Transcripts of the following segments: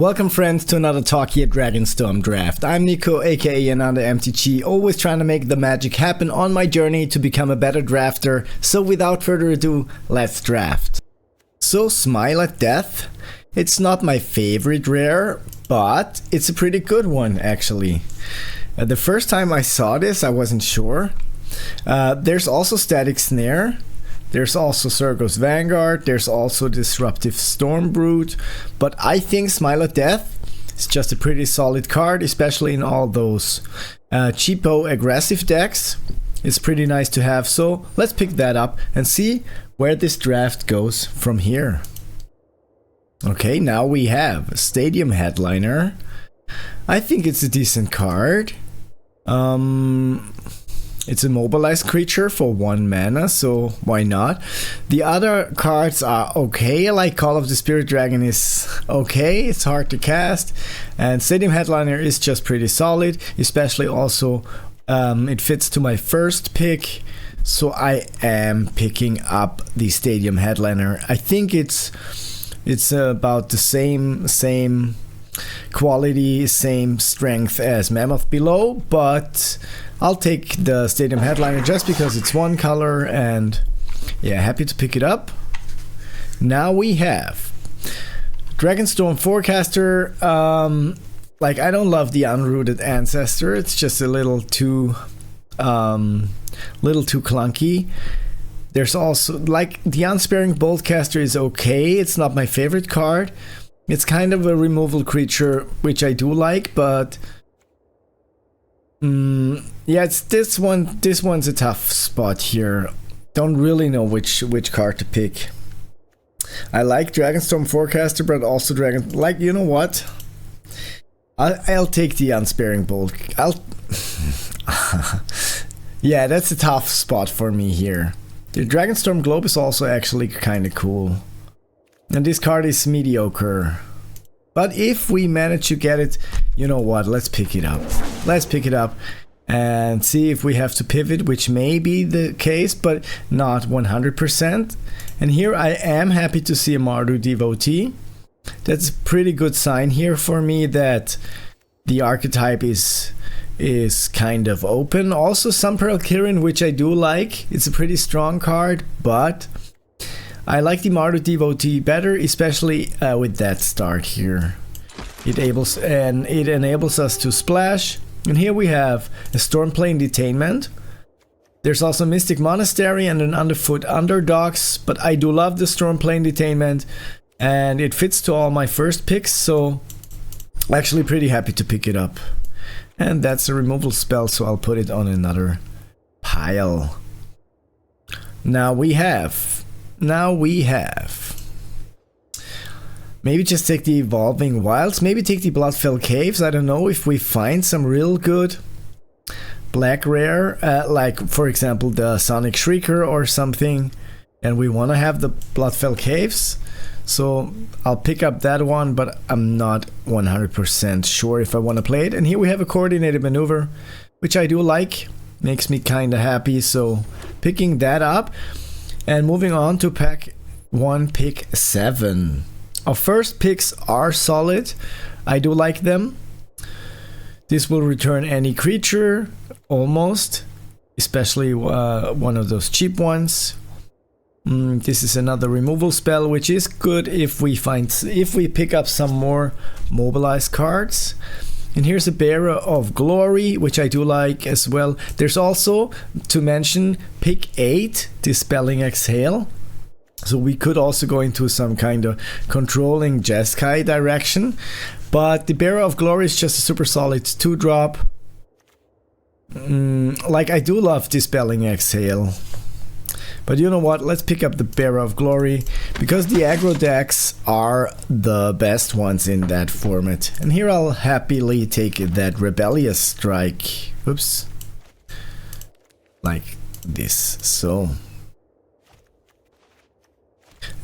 Welcome friends to another Tarkir Dragonstorm draft. I'm Nico, aka another MTG, always trying to make the magic happen on my journey to become a better drafter. So without further ado, let's draft. So Smile at Death. It's not my favorite rare, but it's a pretty good one actually. The first time I saw this I wasn't sure. There's also Static Snare. There's also Zergo's Vanguard, there's also Disruptive Stormbrute, but I think Smile at Death is just a pretty solid card, especially in all those cheapo aggressive decks. It's pretty nice to have, so let's pick that up and see where this draft goes from here. Okay, now we have Stadium Headliner. I think it's a decent card. It's a mobilized creature for 1 mana, so why not? The other cards are okay, like Call of the Spirit Dragon is okay, it's hard to cast. And Stadium Headliner is just pretty solid, especially also it fits to my first pick. So I am picking up the Stadium Headliner. I think it's about the same quality, same strength as Mammoth Below, but I'll take the Stadium Headliner just because it's one color, and yeah, happy to pick it up. Now we have Dragonstorm Forecaster. Like, I don't love the Unrooted Ancestor, it's just a little too clunky. There's also, like, the Unsparing Boltcaster is okay, it's not my favorite card. It's kind of a removal creature, which I do like, but yeah, it's this one. This one's a tough spot here. Don't really know which card to pick. I like Dragonstorm Forecaster, but also you know what? I'll take the Unsparing Bolt. Yeah, that's a tough spot for me here. The Dragonstorm Globe is also actually kind of cool. And this card is mediocre. But if we manage to get it, you know what, let's pick it up. Let's pick it up and see if we have to pivot, which may be the case, but not 100%. And here I am happy to see a Mardu Devotee. That's a pretty good sign here for me that the archetype is kind of open. Also Sunpearl Kirin, which I do like. It's a pretty strong card, but I like the Mardu Devotee better, especially with that start here. It enables us to splash. And here we have a Stormplane Detainment. There's also Mystic Monastery and an Underfoot Underdogs, but I do love the Stormplane Detainment, and it fits to all my first picks, so actually pretty happy to pick it up. And that's a removal spell, so I'll put it on another pile. Now we have maybe just take the Evolving Wilds, maybe take the Bloodfell Caves. I don't know if we find some real good black rare, like for example the Sonic Shrieker or something, and we want to have the Bloodfell Caves. So I'll pick up that one, but I'm not 100% sure if I want to play it. And here we have a Coordinated Maneuver, which I do like, makes me kind of happy, so picking that up. And moving on to pack 1, pick 7. Our first picks are solid. I do like them. This will return any creature, almost, especially one of those cheap ones. This is another removal spell, which is good if we pick up some more mobilized cards. And here's a Bearer of Glory, which I do like as well. There's also, to mention, pick 8, Dispelling Exhale. So we could also go into some kind of controlling Jeskai direction. But the Bearer of Glory is just a super solid 2-drop. Like, I do love Dispelling Exhale. But you know what, let's pick up the Bearer of Glory, because the aggro decks are the best ones in that format. And here I'll happily take that Rebellious Strike. Oops. Like this, so.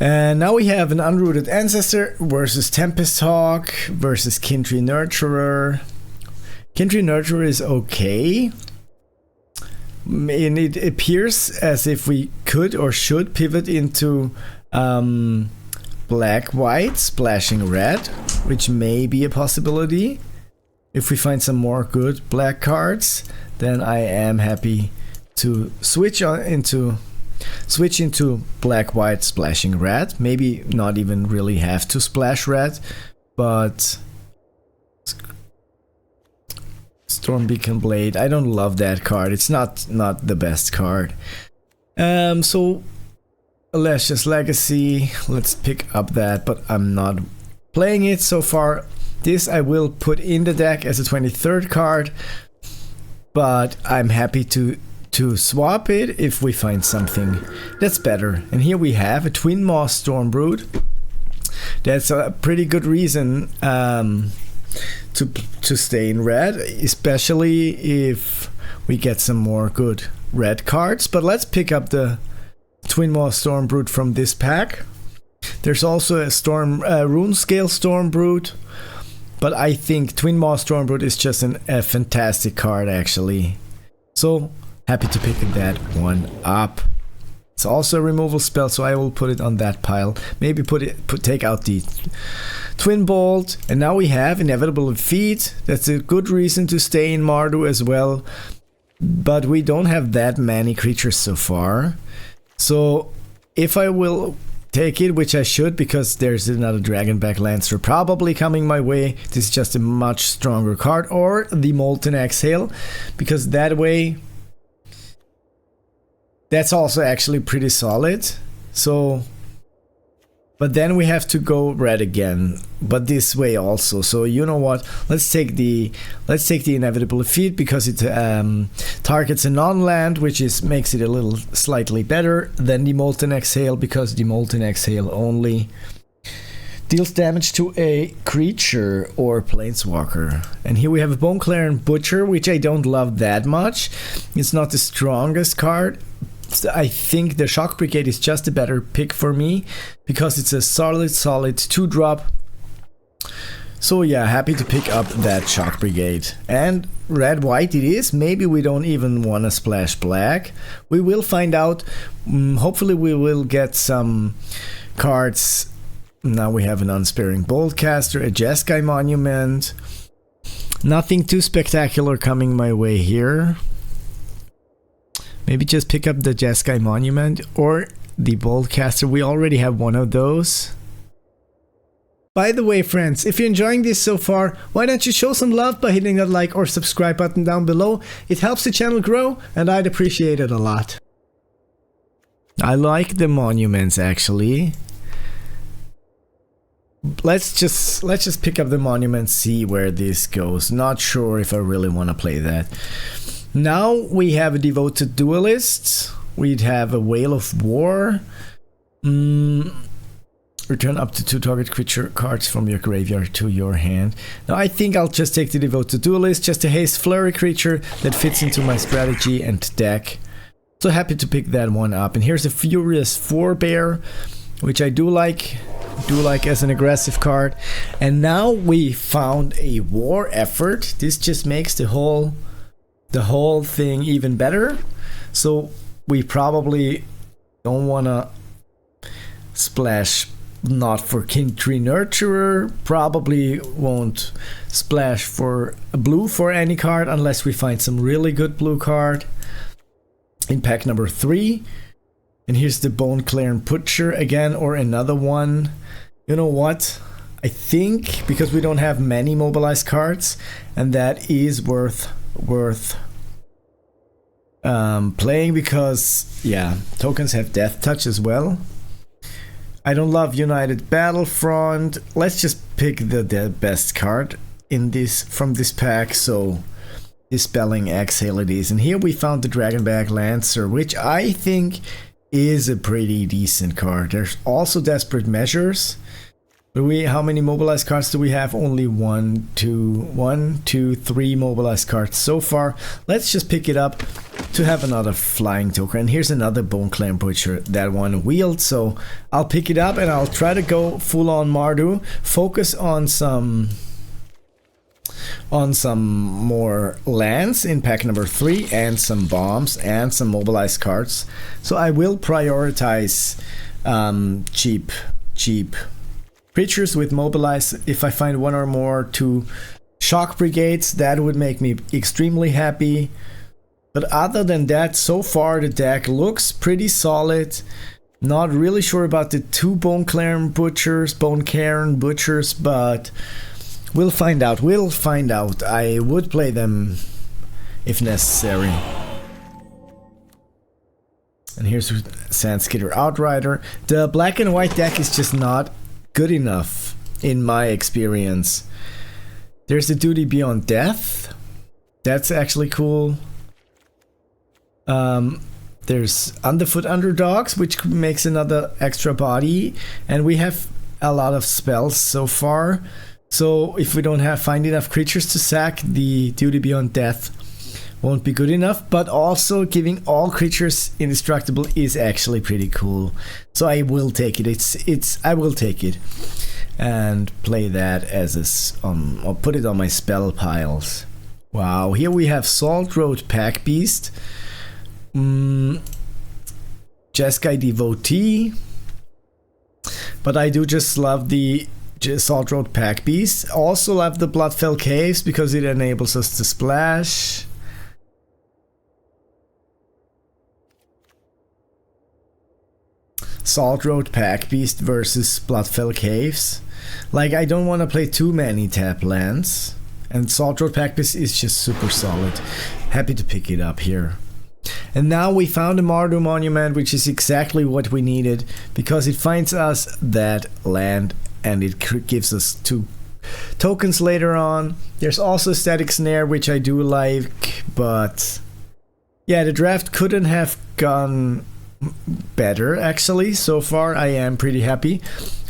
And now we have an Unrooted Ancestor versus Tempest Hawk versus Kintry Nurturer. Kintry Nurturer is okay. And it appears as if we could or should pivot into black white splashing red, which may be a possibility. If we find some more good black cards, then I am happy to switch into black white splashing red. Maybe not even really have to splash red, but Storm Beacon Blade, I don't love that card. It's not the best card. So Lashes Legacy, let's pick up that, but I'm not playing it so far. This I will put in the deck as a 23rd card, but I'm happy to swap it if we find something that's better. And here we have a Twin Maw Stormbrood. That's a pretty good reason to stay in red, especially if we get some more good red cards. But let's pick up the Twin Maw Stormbrood from this pack. There's also a Runescale Stormbrood, but I think Twin Maw Stormbrood is just a fantastic card actually. So happy to pick that one up. It's also a removal spell, so I will put it on that pile. Maybe take out the Twin Bolt, and now we have Inevitable Defeat. That's a good reason to stay in Mardu as well, but we don't have that many creatures so far. So if I will take it, which I should, because there's another Dragonback Lancer probably coming my way. This is just a much stronger card, or the Molten Exhale, because that way that's also actually pretty solid. So, but then we have to go red again, but this way also. So you know what? Let's take the Inevitable Defeat, because it targets a non-land, which makes it a little slightly better than the Molten Exhale, because the Molten Exhale only deals damage to a creature or planeswalker. And here we have a Boneclaren Butcher, which I don't love that much. It's not the strongest card. I think the Shock Brigade is just a better pick for me, because it's a solid 2-drop. So yeah, happy to pick up that Shock Brigade. And red-white it is. Maybe we don't even want to splash black. We will find out. Hopefully we will get some cards. Now we have an Unsparing Boltcaster, a Jeskai Monument. Nothing too spectacular coming my way here. Maybe just pick up the Jeskai Monument or the Boltcaster. We already have one of those. By the way, friends, if you're enjoying this so far, why don't you show some love by hitting that like or subscribe button down below? It helps the channel grow, and I'd appreciate it a lot. I like the monuments actually. Let's just pick up the monument, see where this goes. Not sure if I really want to play that. Now we have a Devoted Duelist. We'd have a Whale of War. Return up to 2 target creature cards from your graveyard to your hand. Now I think I'll just take the Devoted Duelist, just a haste flurry creature that fits into my strategy and deck. So happy to pick that one up. And here's a Furious Forebear, which I do like as an aggressive card. And now we found a War Effort. This just makes the whole thing even better. So we probably don't want to splash not for King Tree Nurturer, probably won't splash for a blue for any card unless we find some really good blue card in pack number 3. And here's the Boneclaren Butcher again, or another one. You know what? I think because we don't have many mobilized cards, and that is worth playing, because yeah, tokens have Death Touch as well. I don't love United Battlefront. Let's just pick the best card in this from this pack. So Dispelling Exhale it is. And here we found the Dragonback Lancer, which I think is a pretty decent card. There's also Desperate Measures. But how many mobilized cards do we have? Only 1, 2, 3 mobilized cards so far. Let's just pick it up to have another flying token. And here's another Boneclaren Butcher, that one wheeled. So I'll pick it up and I'll try to go full on Mardu. Focus on some more lands in pack number 3, and some bombs and some mobilized cards. So I will prioritize cheap creatures with mobilize. If I find one or more to shock brigades, that would make me extremely happy. But other than that, so far the deck looks pretty solid. Not really sure about the two Bone Cairn Butchers, but we'll find out. I would play them if necessary. And here's Sandskidder Outrider. The black and white deck is just not good enough in my experience. There's the Duty Beyond Death. That's actually cool. There's Underfoot Underdogs, which makes another extra body. And we have a lot of spells so far. So if we don't find enough creatures to sack, the Duty Beyond Death won't be good enough. But also giving all creatures indestructible is actually pretty cool. So I will take it. I will take it and play that as or put it on my spell piles. Wow, here we have Salt Road Pack Beast. Jeskai Devotee, but I do just love the Salt Road Pack Beast. Also love the Bloodfell Caves because it enables us to splash. Salt Road Pack Beast versus Bloodfell Caves. Like, I don't want to play too many tap lands, and Salt Road Pack Beast is just super solid. Happy to pick it up here. And now we found a Mardu Monument, which is exactly what we needed, because it finds us that land and it gives us 2 tokens later on. There's also Static Snare, which I do like, but yeah, the draft couldn't have gone better actually. So far I am pretty happy.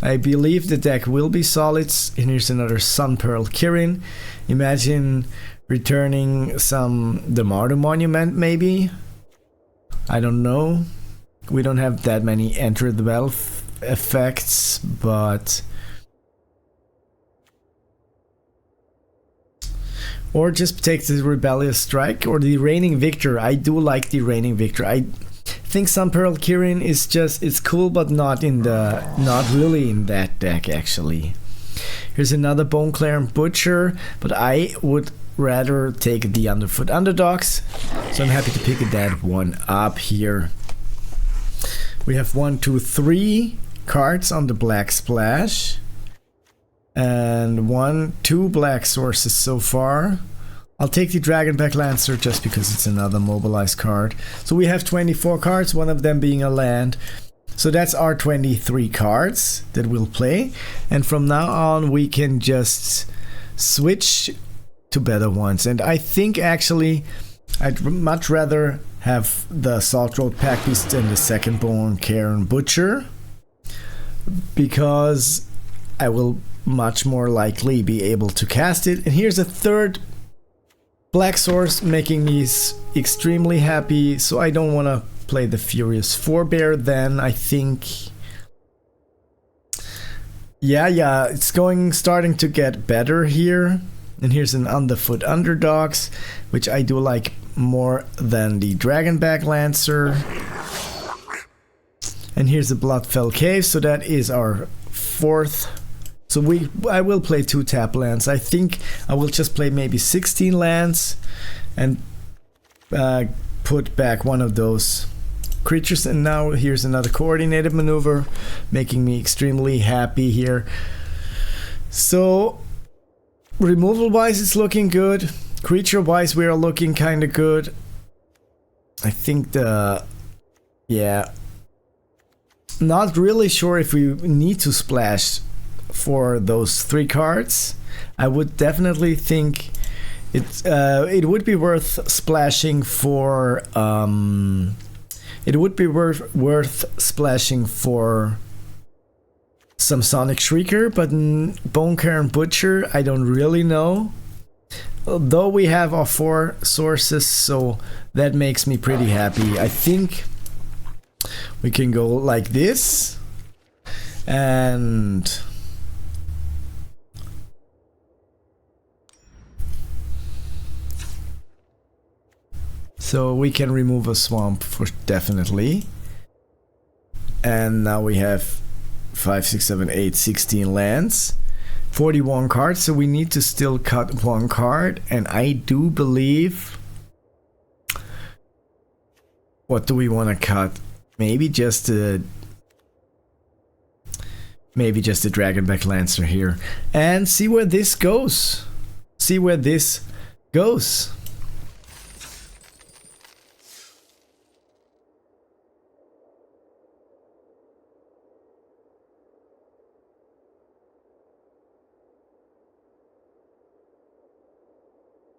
I believe the deck will be solid. And here's another Sun Pearl Kirin. Imagine returning the Mardu Monument maybe. I don't know. We don't have that many Enter the Battle effects, but or just take the Rebellious Strike or the Reigning Victor. I do like the Reigning Victor. I think Sun Pearl Kirin is it's cool, but not really in that deck actually. Here's another Bone Cairn Butcher, but I would rather take the Underfoot Underdogs, so I'm happy to pick that one up here. We have 1, 2, 3 cards on the Black Splash, and 1, 2 black sources so far. I'll take the Dragonback Lancer just because it's another mobilized card. So we have 24 cards, one of them being a land. So that's our 23 cards that we'll play, and from now on we can just switch to better ones. And I think actually I'd much rather have the Salt Road Pack Beast than the second Bone Cairn Butcher, because I will much more likely be able to cast it. And here's a third black source making me extremely happy, so I don't want to play the Furious Forebear then. I think yeah, it's starting to get better here. And here's an Underfoot Underdogs, which I do like more than the Dragonback Lancer. And here's the Bloodfell Cave, so that is our 4th. So I will play 2 tap lands. I think I will just play maybe 16 lands and put back one of those creatures. And now here's another Coordinated Maneuver, making me extremely happy here. So removal wise it's looking good. Creature wise we are looking kind of good. I think not really sure if we need to splash for those 3 cards. I would definitely think it would be worth splashing for some Sonic Shrieker, but Bone Cairn Butcher I don't really know. Though we have our 4 sources, so that makes me pretty happy. I think we can go like this, and so we can remove a swamp for definitely. And now we have 5, 6, 7, 8, 16 lands. 41 cards, so we need to still cut one card. And I do believe... What do we want to cut? Maybe just a... Maybe just a Dragonback Lancer here. And see where this goes. See where this goes.